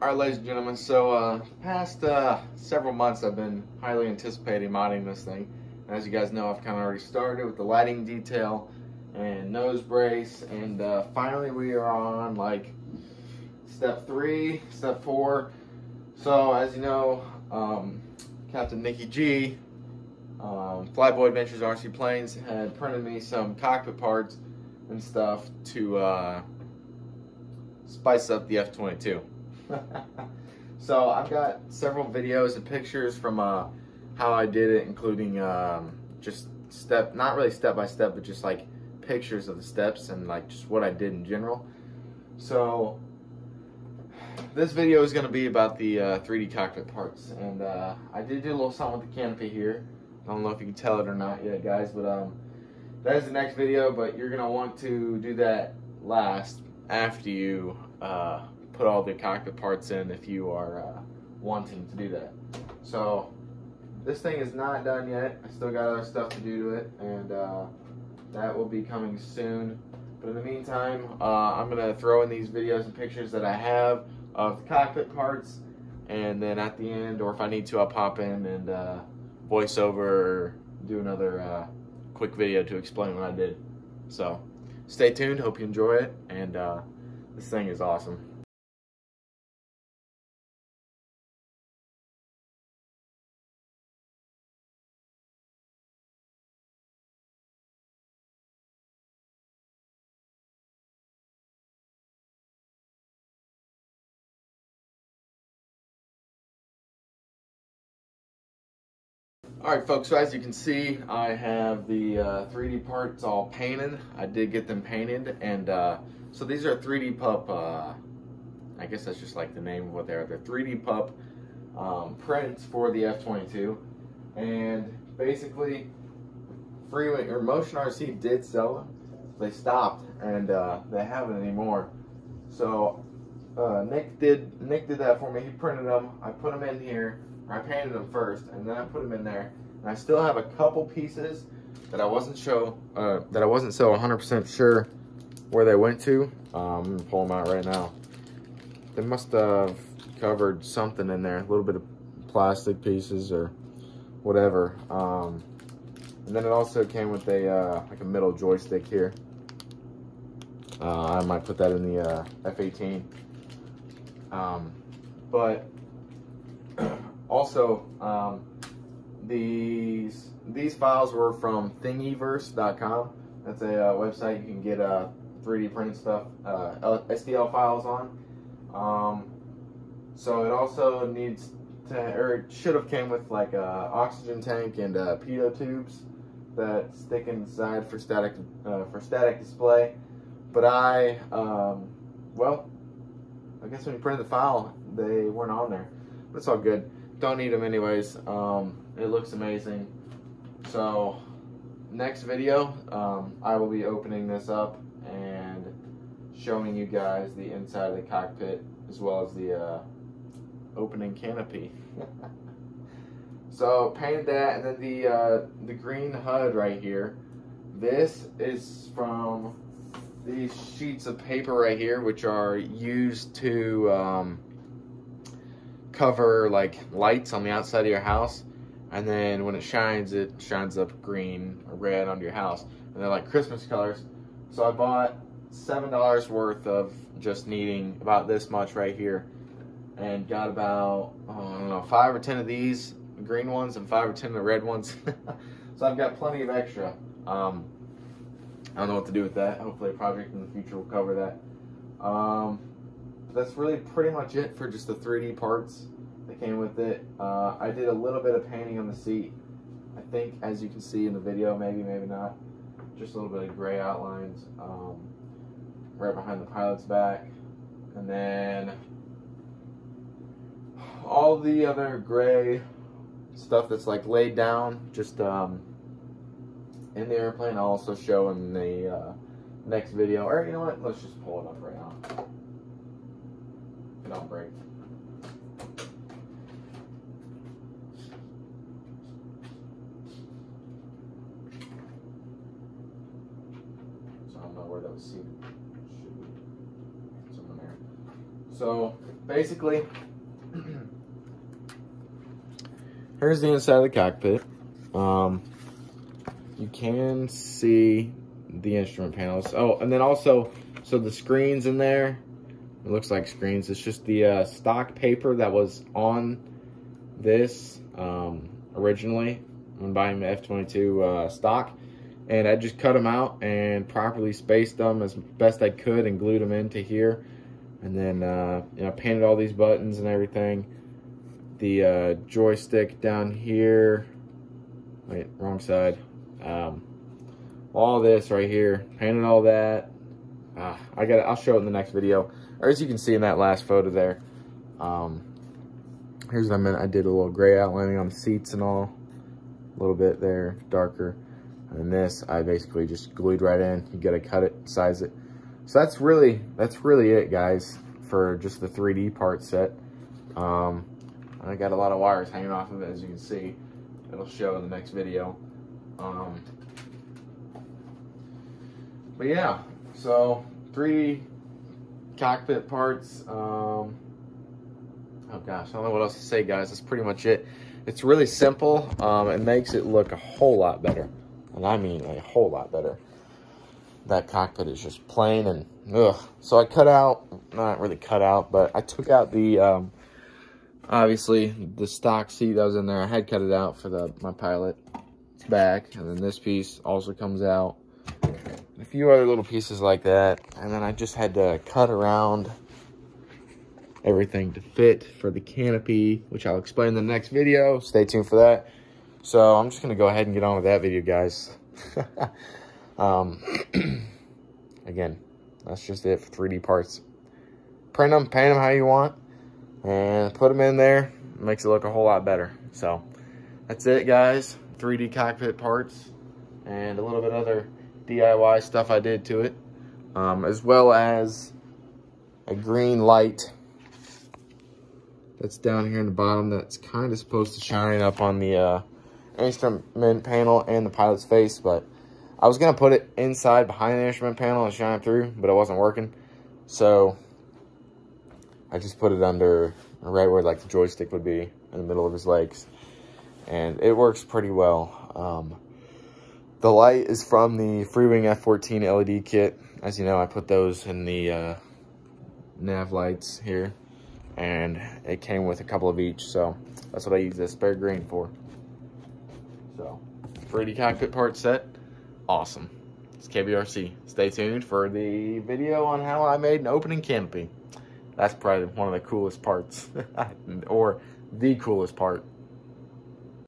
Alright, ladies and gentlemen, so past several months I've been highly anticipating modding this thing. And as you guys know, I've kind of already started with the lighting detail and nose brace, and finally we are on like step 3, step 4. So as you know, Captain Nikki G, Flyboy Adventures RC Planes, had printed me some cockpit parts and stuff to spice up the F-22. So I've got several videos and pictures from how I did it, including just not really step by step, but just like pictures of the steps and like just what I did in general. So this video is going to be about the 3D cockpit parts, and I did do a little something with the canopy here. I don't know if you can tell it or not yet, guys, but that is the next video. But you're going to want to do that last after you put all the cockpit parts in, if you are wanting to do that. So this thing is not done yet. I still got other stuff to do to it, and that will be coming soon. But in the meantime, I'm going to throw in these videos and pictures that I have of the cockpit parts, and then at the end, or if I need to, I'll pop in and voice over or do another quick video to explain what I did. So stay tuned, hope you enjoy it, and this thing is awesome. Alright folks, so as you can see, I have the 3D parts all painted. I did get them painted, and so these are 3D pup, I guess that's just like the name of what they are. They're 3D pup prints for the F-22, and basically Freewing or Motion RC did sell them. They stopped, and they haven't anymore. So Nick did that for me. He printed them. I put them in here. I painted them first, and then I put them in there. And I still have a couple pieces that I wasn't so 100% sure where they went to. I'm gonna pull them out right now. They must have covered something in there, a little bit of plastic pieces or whatever. And then it also came with a like a middle joystick here. I might put that in the F-18. But also, these files were from thingiverse.com. That's a website you can get 3D printed stuff, STL files on. So it also needs to, or it should have came with like a oxygen tank and pitot tubes that stick inside for static display. But well, I guess when you printed the file, they weren't on there. But it's all good. Don't need them anyways. It looks amazing. So next video, I will be opening this up and showing you guys the inside of the cockpit as well as the opening canopy. So painted that, and then the green HUD right here. This is from these sheets of paper right here, which are used to cover like lights on the outside of your house, and then when it shines up green or red on your house, and they're like Christmas colors. So I bought $7 worth of just needing about this much right here, and got about I don't know, 5 or 10 of these green ones and 5 or 10 of the red ones. So I've got plenty of extra. I don't know what to do with that. Hopefully a project in the future will cover that. That's really pretty much it for just the 3D parts that came with it. I did a little bit of painting on the seat. I think, as you can see in the video, maybe not, just a little bit of gray outlines right behind the pilot's back, and then all the other gray stuff that's like laid down just in the airplane. I'll also show in the next video, or you know what, let's just pull it up right now. It don't break. So I don't know where that was seated. Should be somewhere there. So basically, here's the inside of the cockpit. You can see the instrument panels. Oh, and then also, so the screens in there, it looks like screens. It's just the stock paper that was on this originally when buying the F-22 stock. And I just cut them out and properly spaced them as best I could and glued them into here. And then, you know, painted all these buttons and everything. The joystick down here. Wait, wrong side. All this right here, painted all that. I'll show it in the next video, or as you can see in that last photo there. Here's what I meant. I did a little gray outlining on the seats and all, a little bit there, darker. And this, I basically just glued right in. You gotta cut it, size it. So that's really it, guys, for just the 3D part set. I got a lot of wires hanging off of it, as you can see. It'll show in the next video. But yeah, so 3D cockpit parts. Oh gosh, I don't know what else to say, guys. That's pretty much it. It's really simple. It makes it look a whole lot better, and I mean a whole lot better. That cockpit is just plain and ugh. So I cut out, not really cut out, but I took out the obviously the stock seat that was in there. I had cut it out for my pilot back, and then this piece also comes out. A few other little pieces like that, and then I just had to cut around everything to fit for the canopy, which I'll explain in the next video. Stay tuned for that. So I'm just gonna go ahead and get on with that video, guys. Again, that's just it for 3D parts. Print them, paint them how you want, and put them in there. It makes it look a whole lot better. So that's it, guys. 3D cockpit parts and a little bit other DIY stuff I did to it, as well as a green light that's down here in the bottom that's kind of supposed to shine up on the instrument panel and the pilot's face, but I was going to put it inside behind the instrument panel and shine through, but it wasn't working. So I just put it under right where like the joystick would be, in the middle of his legs. And it works pretty well. The light is from the Freewing F-22 LED kit. As you know, I put those in the nav lights here. And it came with a couple of each, so that's what I use this spare green for. So, 3D cockpit part set. Awesome. It's KBRC. Stay tuned for the video on how I made an opening canopy. That's probably one of the coolest parts, or the coolest part.